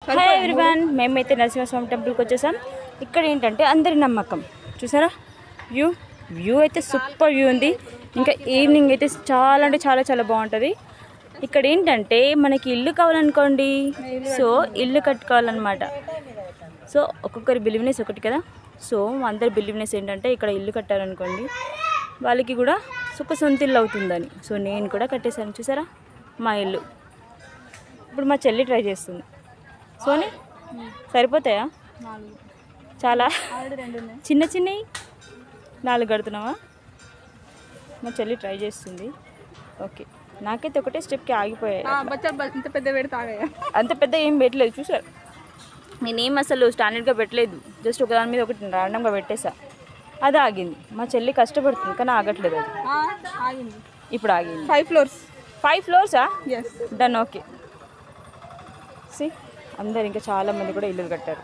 Hi everyone, మేమైతే నరసింహస్వామి టెంపుల్కి వచ్చేసాం. ఇక్కడ ఏంటంటే అందరి నమ్మకం చూసారా, వ్యూ అయితే సూపర్ వ్యూ ఉంది. ఇంకా ఈవినింగ్ అయితే చాలా అంటే చాలా చాలా బాగుంటుంది. ఇక్కడ ఏంటంటే మనకి ఇల్లు కావాలనుకోండి, సో ఇల్లు కట్టుకోవాలన్నమాట. సో ఒక్కొక్కరి బిలీవ్నెస్ ఒకటి కదా. సో అందరి బిలీవ్నెస్ ఏంటంటే ఇక్కడ ఇల్లు కట్టారనుకోండి వాళ్ళకి కూడా సొంత ఇల్లు అవుతుందని. సో నేను కూడా కట్టేశాను చూసారా మా ఇల్లు. ఇప్పుడు మా చెల్లి ట్రై చేస్తుంది. సోని సరిపోతాయా? చాలా చిన్న చిన్నవి 4 కడుతున్నావా? మా చెల్లి ట్రై చేస్తుంది. ఓకే, నాకైతే ఒకటే స్టెప్కి ఆగిపోయాయి. అంత పెద్ద ఏం పెట్టలేదు చూసారు. నేనేం అసలు స్టాండర్డ్గా పెట్టలేదు, జస్ట్ ఒకదాని మీద ఒకటి ర్యాండమ్గా పెట్టేసా, అది ఆగింది. మా చెల్లి కష్టపడుతుంది కానీ ఆగట్లేదు. అది ఇప్పుడు ఆగింది. 5 ఫ్లోర్సా? డన్. ఓకే, అందరు ఇంకా చాలా మంది కూడా ఇల్లు కట్టారు.